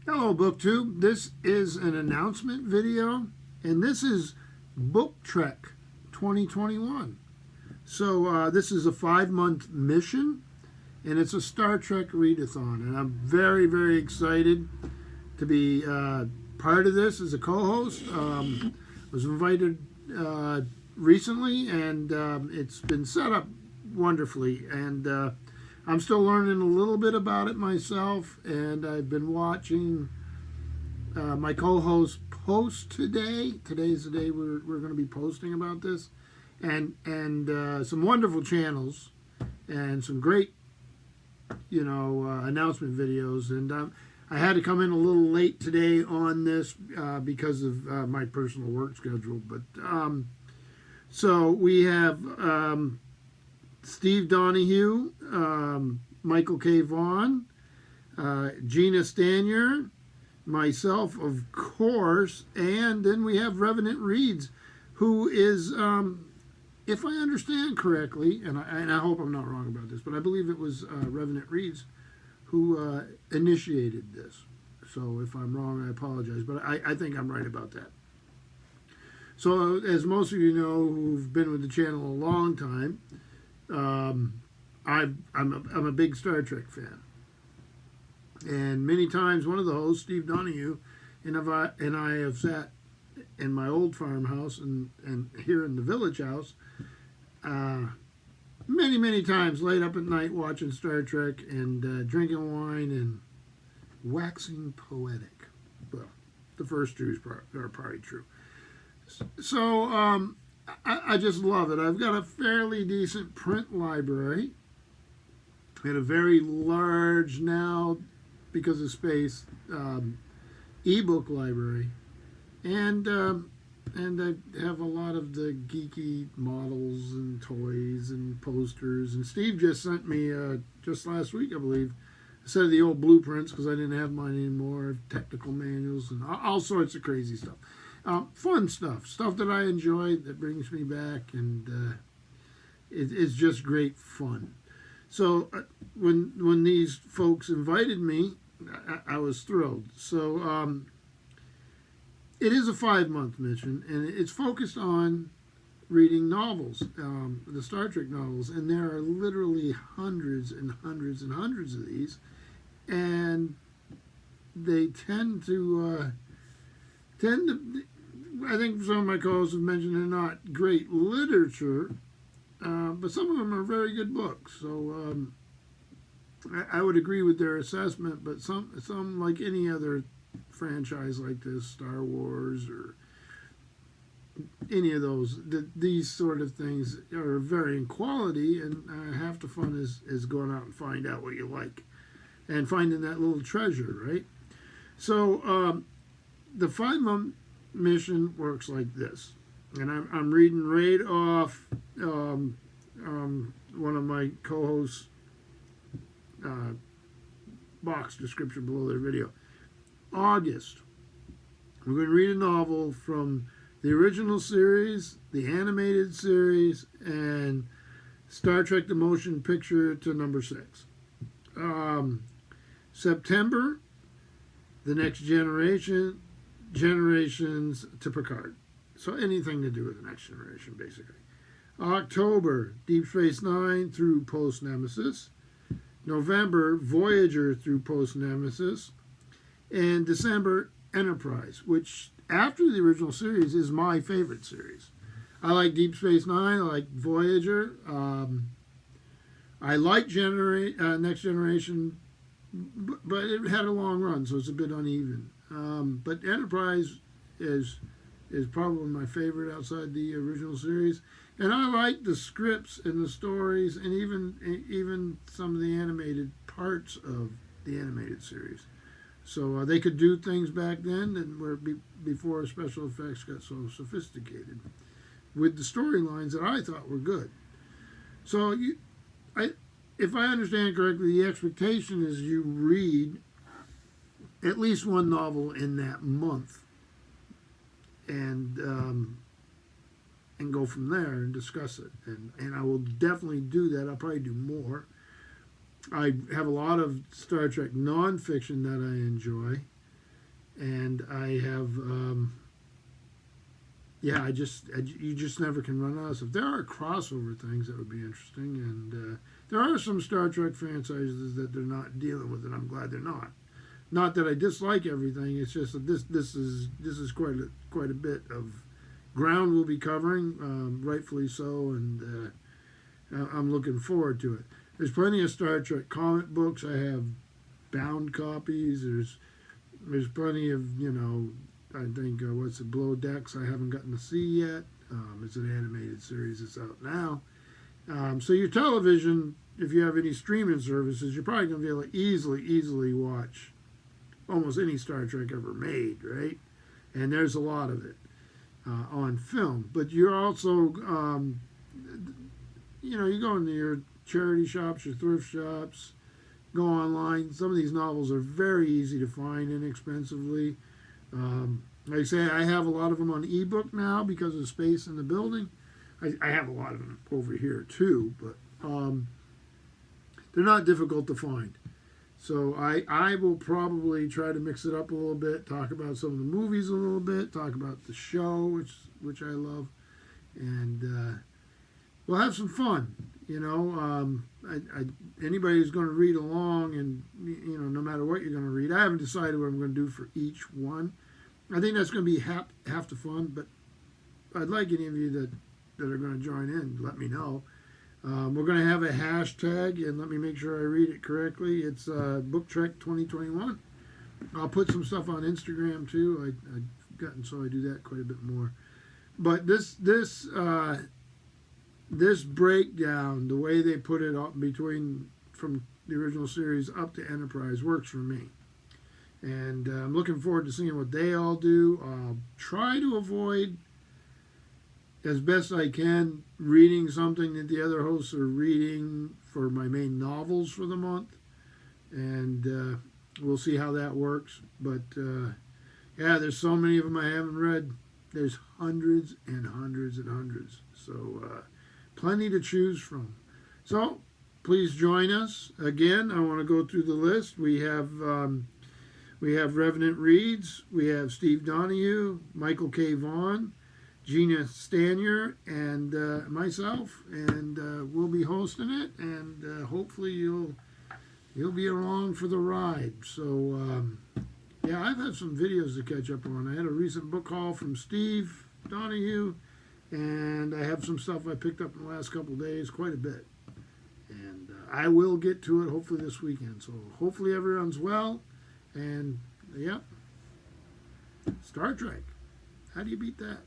Hello, BookTube. This is an announcement video, and this is Book Trek 2021. So this is a 5-month mission, and it's a Star Trek readathon, and I'm very, very excited to be part of this as a co-host. Was invited recently, and it's been set up wonderfully, and I'm still learning a little bit about it myself, and I've been watching my co-host post today. Today's the day we're going to be posting about this, and some wonderful channels and some great announcement videos. And I had to come in a little late today on this because of my personal work schedule. But so we have Steve Donahue, Michael K. Vaughn, Gina Stanier, myself, of course, and then we have Revenant Reads, who is, if I understand correctly, and I hope I'm not wrong about this, but I believe it was Revenant Reads who initiated this. So if I'm wrong, I apologize, but I think I'm right about that. So as most of you know who've been with the channel a long time, I'm a big Star Trek fan, and many times one of the hosts, Steve Donahue, and I have sat in my old farmhouse and here in the village house, many times, late up at night watching Star Trek and drinking wine and waxing poetic. Well, the first two are probably true. So I just love it. I've got a fairly decent print library and a very large, now because of space, ebook library, and I have a lot of the geeky models and toys and posters. And Steve just sent me just last week, I believe, a set of the old blueprints because I didn't have mine anymore, technical manuals and all sorts of crazy stuff. Fun stuff that I enjoy, that brings me back, and it's just great fun. So when these folks invited me, I was thrilled. So it is a 5-month mission, and it's focused on reading novels, the Star Trek novels, and there are literally hundreds and hundreds and hundreds of these, and they tend to I think some of my co-hosts have mentioned they're not great literature, but some of them are very good books. So I would agree with their assessment, but some like any other franchise like this, Star Wars or any of those, these sort of things are varying quality, and half the fun is going out and find out what you like and finding that little treasure, right? So the 5-month mission works like this, and I'm reading right off one of my co-hosts' box description below their video. August, we're going to read a novel from the original series, the animated series, and Star Trek the Motion Picture to number 6. September, The Next Generation, Generations to Picard. So anything to do with the Next Generation, basically. October, Deep Space Nine through post-Nemesis. November, Voyager through post-Nemesis. And December, Enterprise, which after the original series is my favorite series. I like Deep Space Nine. I like Voyager. I like Next Generation, but it had a long run, so it's a bit uneven. But Enterprise is probably my favorite outside the original series, and I like the scripts and the stories, and even some of the animated parts of the animated series. So they could do things back then and before special effects got so sophisticated, with the storylines that I thought were good. So if I understand correctly, the expectation is you read at least one novel in that month, and go from there and discuss it. And I will definitely do that. I'll probably do more. I have a lot of Star Trek nonfiction that I enjoy. and I have yeah, you just never can run out of stuff. There are crossover things that would be interesting, and there are some Star Trek franchises that they're not dealing with, and I'm glad they're not. Not that I dislike everything. It's just that this is quite a bit of ground we'll be covering, rightfully so, and I'm looking forward to it. There's plenty of Star Trek comic books. I have bound copies. There's plenty of, I think, what's it, Below Decks I haven't gotten to see yet. It's an animated series that's out now. So your television, if you have any streaming services, you're probably going to be able to easily watch almost any Star Trek ever made, right? And there's a lot of it on film. But you're also, you go into your charity shops, your thrift shops, go online. Some of these novels are very easy to find inexpensively. Like I say, I have a lot of them on ebook now because of space in the building. I have a lot of them over here too, but they're not difficult to find. So I will probably try to mix it up a little bit, talk about some of the movies a little bit, talk about the show, which I love, and we'll have some fun. Anybody who's going to read along, and no matter what you're going to read, I haven't decided what I'm going to do for each one. I think that's going to be half the fun, but I'd like any of you that are going to join in, let me know. We're going to have a hashtag, and let me make sure I read it correctly. It's Book Trek 2021. I'll put some stuff on Instagram too. I've gotten so I do that quite a bit more. But this breakdown, the way they put it up from the original series up to Enterprise, works for me. And I'm looking forward to seeing what they all do. I'll try to avoid, as best I can, reading something that the other hosts are reading for my main novels for the month. And we'll see how that works. But yeah, there's so many of them I haven't read. There's hundreds and hundreds and hundreds. So plenty to choose from. So please join us. Again, I want to go through the list. We have Revenant Reads. We have Steve Donahue, Michael K. Vaughn, Gina Stanier, and myself, and we'll be hosting it, and hopefully you'll be along for the ride. So yeah, I've had some videos to catch up on. I had a recent book haul from Steve Donahue, and I have some stuff I picked up in the last couple of days, quite a bit, and I will get to it hopefully this weekend. So hopefully everyone's well, and yeah, Star Trek. How do you beat that?